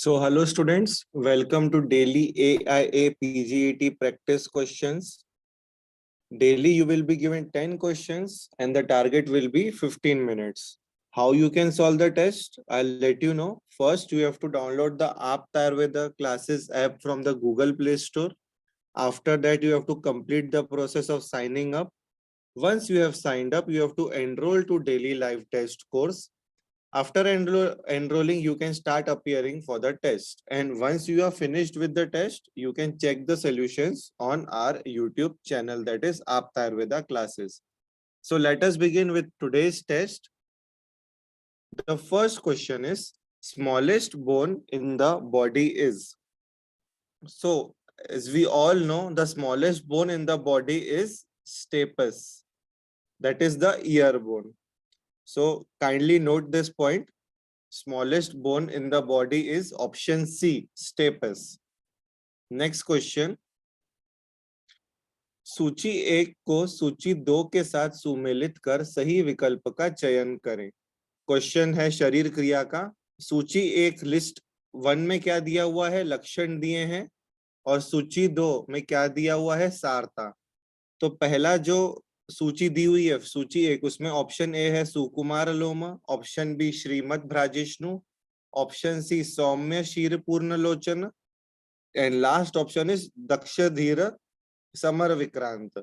So, hello students, welcome to daily AIA PGET practice questions. Daily you will be given 10 questions and the target will be 15 minutes. How you can solve the test? I'll let you know. First, you have to download the Aap Ayurveda classes app from the Google Play Store. After that, you have to complete the process of signing up. Once you have signed up, you have to enroll to daily live test course. After enrolling, you can start appearing for the test. And once you are finished with the test, you can check the solutions on our YouTube channel, that is Aap Ayurveda classes. So let us begin with today's test. The first question is, smallest bone in the body is. So as we all know, the smallest bone in the body is stapes. That is the ear bone. So kindly note this point. Smallest bone in the body is option C, stapes. Next question. सूची 1 को सूची 2 के साथ सुमेलित कर सही विकल्प का चयन करें. क्वेश्चन है शरीर क्रिया का. सूची 1 लिस्ट 1 में क्या दिया हुआ है, लक्षण दिए हैं, और सूची 2 में क्या दिया हुआ है, सारता. तो पहला जो सूची दी हुई है, सूची 1, उसमें ऑप्शन ए है सुकुमार लोम, ऑप्शन बी श्रीमद भ्राजिष्णु, ऑप्शन सी सौम्य शीरपूर्ण लोचन, एंड लास्ट ऑप्शन इज दक्षधीर समर विक्रांत.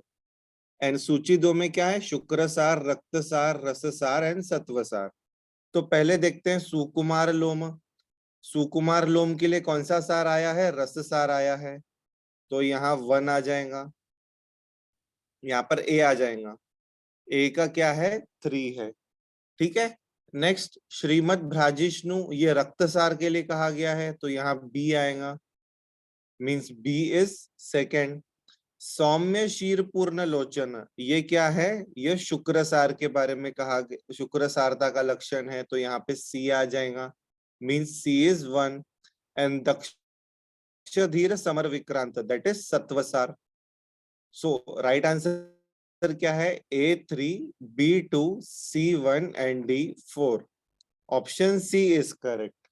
एंड सूची 2 में क्या है, शुक्रसार, रक्तसार, रससार एंड सत्वसार. तो पहले देखते हैं सुकुमार लोम. सुकुमार लोम के लिए कौन सा सार आया है, रससार आया है. तो यहाँ 1 आ जाएगा, यहाँ पर ए आ जाएगा. ए का क्या है, 3 है. ठीक है. नेक्स्ट श्रीमद भ्राजिष्णु, ये रक्तसार के लिए कहा गया है, तो यहाँ बी आएगा, मींस बी इज सेकेंड. सौम्य शीरपूर्ण लोचन, ये क्या है, ये शुक्रसार के बारे में कहा, शुक्रसारता का लक्षण है, तो यहाँ पे सी आ जाएगा, मींस सी इज 1. एंड दक्षधीर समर विक्रांत, दैट इज सत्वसार. सो राइट आंसर क्या है, A3, B2, C1 and D4. Option C is correct.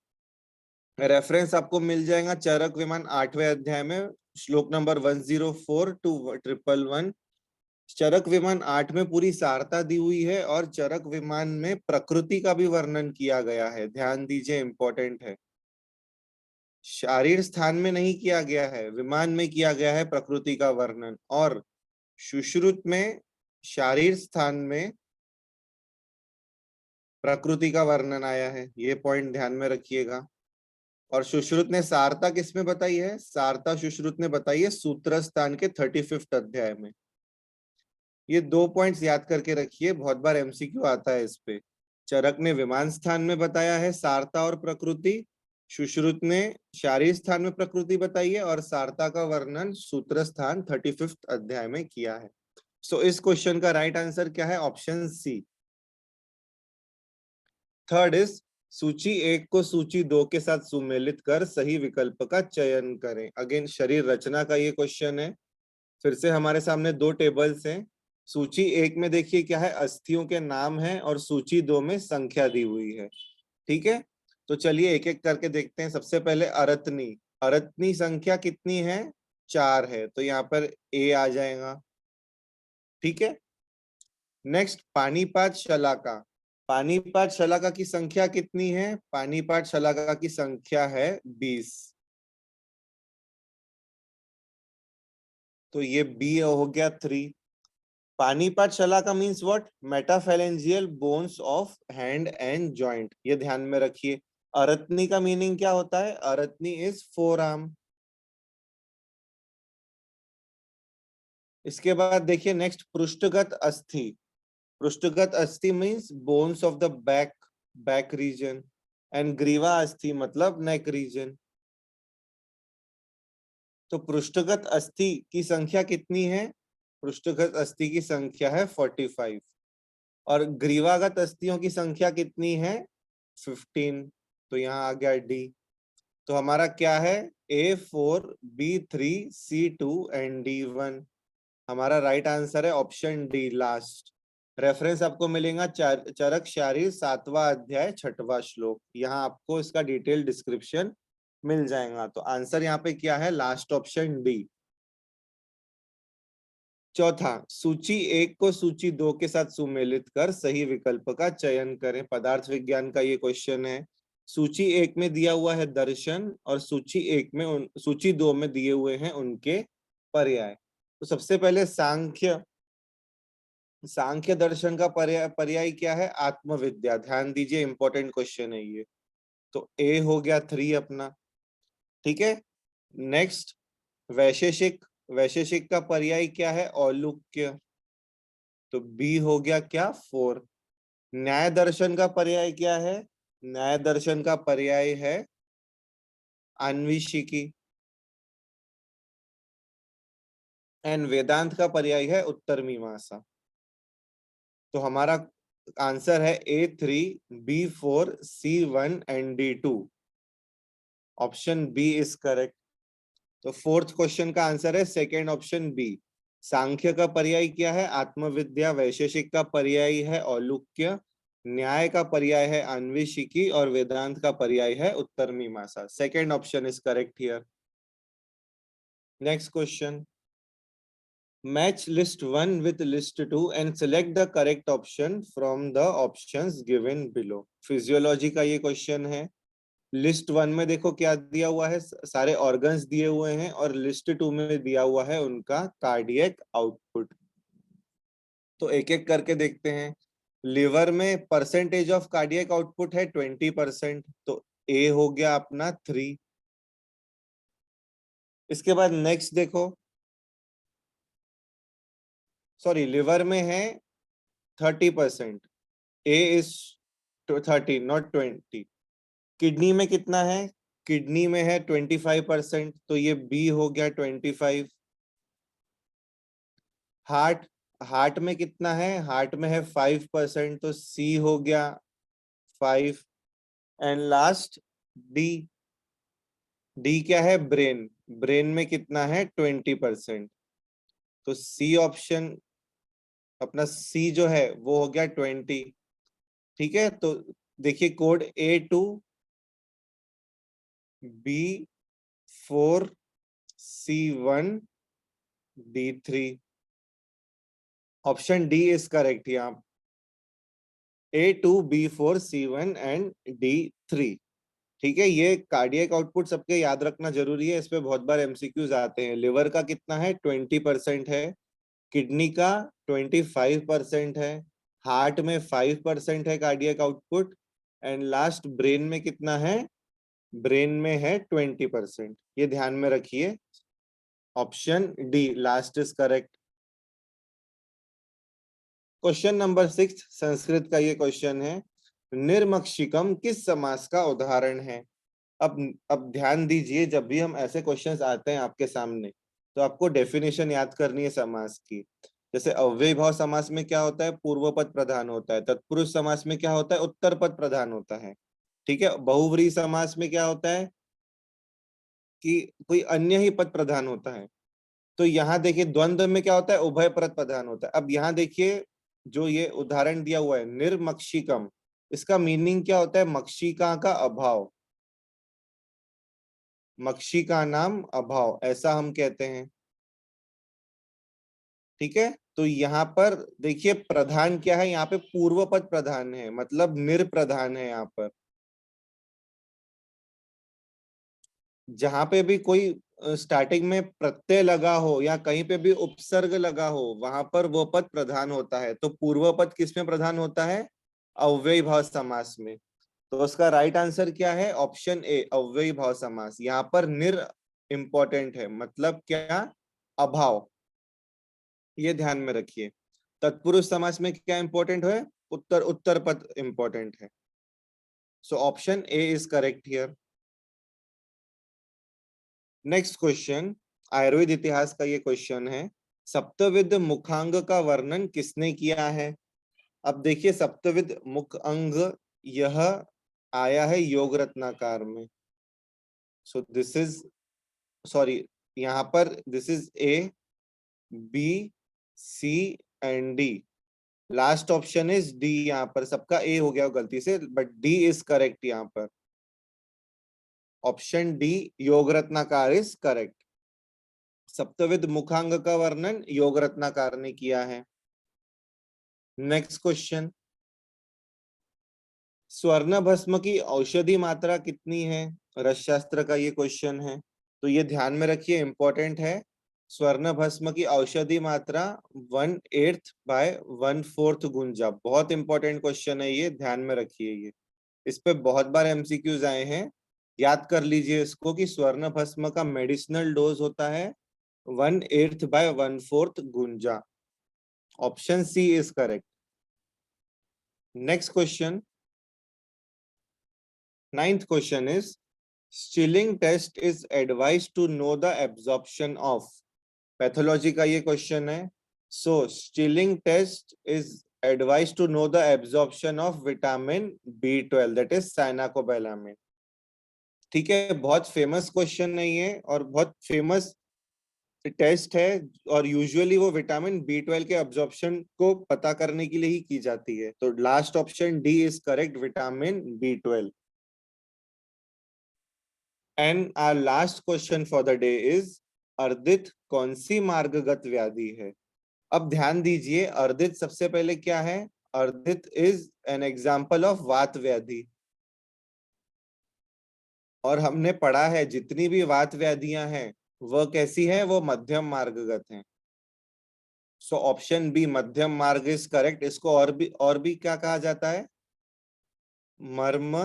Reference आपको मिल जाएगा चरक विमान 8वें अध्याय में, श्लोक नंबर 104 to 111. चरक विमान 8 में पूरी सारता दी हुई है और चरक विमान में प्रकृति का भी वर्णन किया गया है. ध्यान दीजिए, इंपॉर्टेंट है. शारीर स्थान में नहीं किया गया है, विमान में किया गया है प्रकृति का वर्णन. और सुश्रुत में शारीर स्थान में प्रकृति का वर्णन आया है, ये पॉइंट ध्यान में रखिएगा. और सुश्रुत ने सारता किसमें बताई है, सारता सुश्रुत ने बताई है सूत्र स्थान के 35वें अध्याय में. ये 2 पॉइंट्स याद करके रखिए, बहुत बार एमसीक्यू आता है इस पे. चरक ने विमान स्थान में बताया है सारता और प्रकृति, सुश्रुत ने शारीर स्थान में प्रकृति बताई है, और सारता का वर्णन सूत्र स्थान 35वें अध्याय में किया है. सो इस क्वेश्चन का राइट आंसर क्या है, ऑप्शन सी. थर्ड इज सूची 1 को सूची 2 के साथ सुमेलित कर सही विकल्प का चयन करें. अगेन शरीर रचना का ये क्वेश्चन है. फिर से हमारे सामने 2 टेबल्स हैं. सूची 1 में देखिए क्या है, अस्थियों के नाम है, और सूची 2 में संख्या दी हुई है. ठीक है, तो चलिए एक एक करके देखते हैं. सबसे पहले अरत्नी. अरत्नी संख्या कितनी है, 4 है, तो यहाँ पर ए आ जाएगा. ठीक है. नेक्स्ट पानीपात शलाका. पानीपात शलाका की संख्या कितनी है, पानीपात शलाका की संख्या है 20, तो ये बी हो गया 3. पानीपात शलाका means what, metaphalangeal bones of hand and joint, ये ध्यान में रखिए. अरत्नी का मीनिंग क्या होता है, अरत्नी इज 4 आर्म. इसके बाद देखिए नेक्स्ट पृष्ठगत अस्थि. पृष्ठगत अस्थि means bones of the back region, and ग्रीवा अस्थि मतलब नेक रीजन. तो पृष्ठगत अस्थि की संख्या कितनी है, पृष्ठगत अस्थि की संख्या है 45, और ग्रीवागत अस्थियों की संख्या कितनी है, 15. तो यहाँ आ गया डी. तो हमारा क्या है, A4, B3, C2 and D1. हमारा राइट आंसर है ऑप्शन डी, लास्ट. रेफरेंस आपको मिलेगा चरक शारीर 7वां अध्याय 6वां श्लोक. यहाँ आपको इसका डिटेल डिस्क्रिप्शन मिल जाएगा। तो आंसर यहाँ पे क्या है? Last option D. चौथा, सूची एक को सूची दो के साथ सुमेलित कर सही विकल्प का चयन करें। पदार्थ विज्ञान का ये क्वेश्चन है। सूची एक में दिया हुआ है दर्शन और सूची दो में दिए हुए हैं उनके पर्याय। तो सबसे पहले सांख्य दर्शन का पर्याय क्या है? आत्मविद्या। ध्यान दीजिए, इंपॉर्टेंट क्वेश्चन है ये। तो ए हो गया 3 अपना। ठीक है। नेक्स्ट, वैशेषिक। वैशेषिक का पर्याय क्या है? औलुक्य। तो बी हो गया क्या? 4। न्याय दर्शन का पर्याय क्या है? न्याय दर्शन का पर्याय है अन्विषिकी। एंड वेदांत का पर्याय है उत्तर मीमांसा। तो हमारा आंसर है A3, B4, C1 and D2। Option B is correct. तो फोर्थ क्वेश्चन का आंसर है सेकेंड ऑप्शन बी। सांख्य का पर्याय क्या है? आत्मविद्या। वैशेषिक का पर्याय है औलुक्य। न्याय का पर्याय है अन्वेषिकी और वेदांत का पर्याय है उत्तर मीमांसा। Second option is correct here. Next question, match list 1 with list 2 and select the correct option from the options given below। Physiology का ये क्वेश्चन है। लिस्ट 1 में देखो क्या दिया हुआ है, सारे ऑर्गन्स दिए हुए हैं और लिस्ट 2 में दिया हुआ है उनका कार्डियक आउटपुट। तो एक एक करके देखते हैं। लिवर में परसेंटेज ऑफ कार्डियक आउटपुट है 20%। तो ए हो गया अपना 3। इसके बाद नेक्स्ट देखो, सॉरी, लिवर में है 30%। ए इज 30 नॉट 20। किडनी में कितना है? किडनी में है 25%। तो ये बी हो गया 25। हार्ट, हार्ट में कितना है? हार्ट में है 5%। तो सी हो गया 5। And last D. डी क्या है? ब्रेन। ब्रेन में कितना है? 20%। तो सी ऑप्शन, अपना सी जो है वो हो गया 20। ठीक है। तो देखिए code A2, B4, C1, D3। Option D is correct यहाँ। A2, B4, C1 and D3। ठीक है। ये कार्डियक आउटपुट सबके याद रखना जरूरी है, इस पे बहुत बार एमसीक्यूज आते हैं। लिवर का कितना है? 20% है। किडनी का 25% है। हार्ट में 5% है cardiac output. And last brain में कितना है? ब्रेन में है 20%। ये ध्यान में रखिए। Option D last is correct. Question number 6 Sanskrit का ये क्वेश्चन है। निर्मक्षिकम किस समास का उदाहरण है? अब ध्यान दीजिए, जब भी हम ऐसे क्वेश्चंस आते हैं आपके सामने तो आपको डेफिनेशन याद करनी है समास की। जैसे अव्ययी भाव समास में क्या होता है? पूर्व पद प्रधान होता है। तत्पुरुष समास में क्या होता है? उत्तर पद प्रधान होता है। ठीक है। बहुव्रीहि समास में क्या होता है? कि कोई अन्य ही पद प्रधान होता है। तो यहाँ देखिए द्वंद्व में क्या होता है? उभय पद प्रधान होता है। अब यहाँ देखिए जो ये उदाहरण दिया हुआ है निर्मक्षिकम, इसका मीनिंग क्या होता है? मक्षिका का अभाव। मक्षी का नाम अभाव, ऐसा हम कहते हैं। ठीक है। तो यहाँ पर देखिए प्रधान क्या है? यहाँ पे पूर्व पद प्रधान है, मतलब निर्प्रधान है। यहाँ पर जहां पे भी कोई स्टार्टिंग में प्रत्यय लगा हो या कहीं पे भी उपसर्ग लगा हो वहां पर वो पद प्रधान होता है। तो पूर्व पद किस में प्रधान होता है? अव्ययी भाव समास में। तो उसका राइट आंसर क्या है? ऑप्शन ए, अव्ययी भाव समास। यहाँ पर निर इंपॉर्टेंट है, मतलब क्या? अभाव। ये ध्यान में रखिए। तत्पुरुष समास में क्या इंपॉर्टेंट है? उत्तर उत्तर पद इंपॉर्टेंट है। So option A is correct here. Next question, Ayurveda इतिहास का ये क्वेश्चन है। सप्तविध मुखांग का वर्णन किसने किया है? अब देखिए सप्तविध मुख अंग यह आया है योग रत्नाकार में। सो दिस इज, सॉरी, यहाँ पर this is A, B, C and D. Last option is D. यहाँ पर सबका ए हो गया गलती से, बट डी इज करेक्ट यहाँ पर। ऑप्शन डी योग रत्नाकर इज करेक्ट। सप्तविध मुखांग का वर्णन योग रत्नाकर ने किया है। नेक्स्ट क्वेश्चन, स्वर्ण भस्म की औषधि मात्रा कितनी है? रस शास्त्र का ये क्वेश्चन है, तो ये ध्यान में रखिए, इंपॉर्टेंट है। स्वर्ण भस्म की औषधि मात्रा 1/8 बाय 1/4 गुंजा। बहुत इंपॉर्टेंट क्वेश्चन है ये, ध्यान में रखिए। ये इस पे बहुत बार एमसीक्यूज आए हैं, याद कर लीजिए इसको कि स्वर्ण भस्म का मेडिसिनल डोज होता है 1/8 बाय 1/4 गुंजा। Option C is correct. Next question, ninth question is, Stilling test is advised to know the absorption of। Pathology का ये क्वेश्चन है। So Schilling test is advised to know the absorption of vitamin B12, that is cyanocobalamin। ठीक है, बहुत famous question है ये और बहुत फेमस टेस्ट है, और यूजुअली वो विटामिन B12 के अब्जॉर्प्शन को पता करने के लिए ही की जाती है। तो last option D is correct, vitamin B12। And our last question for the day is, अर्दित कौन सी मार्गगत व्याधि है? अब ध्यान दीजिए, अर्दित सबसे पहले क्या है? अर्दित इज एन एग्जाम्पल ऑफ वात व्याधि, और हमने पढ़ा है जितनी भी वात व्याधियां हैं वह कैसी है? वो मध्यम मार्गगत हैं। सो ऑप्शन बी मध्यम मार्ग इज करेक्ट। इसको और भी क्या कहा जाता है? मर्म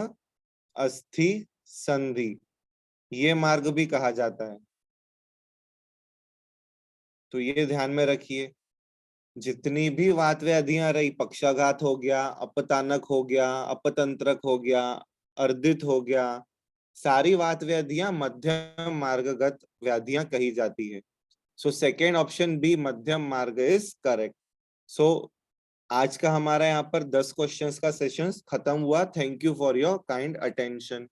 अस्थि संधि, ये मार्ग भी कहा जाता है। तो ये ध्यान में रखिए, जितनी भी वात व्याधियां रही, पक्षाघात हो गया, अपतानक हो गया, अपतंत्रक हो गया, अर्दित हो गया, सारी वात व्याधियां मध्यम मार्गगत व्याधियां कही जाती है। सो सेकेंड ऑप्शन बी मध्यम मार्ग इज करेक्ट। सो आज का हमारा यहाँ पर 10 क्वेश्चंस का सेशन खत्म हुआ। Thank you for your kind attention.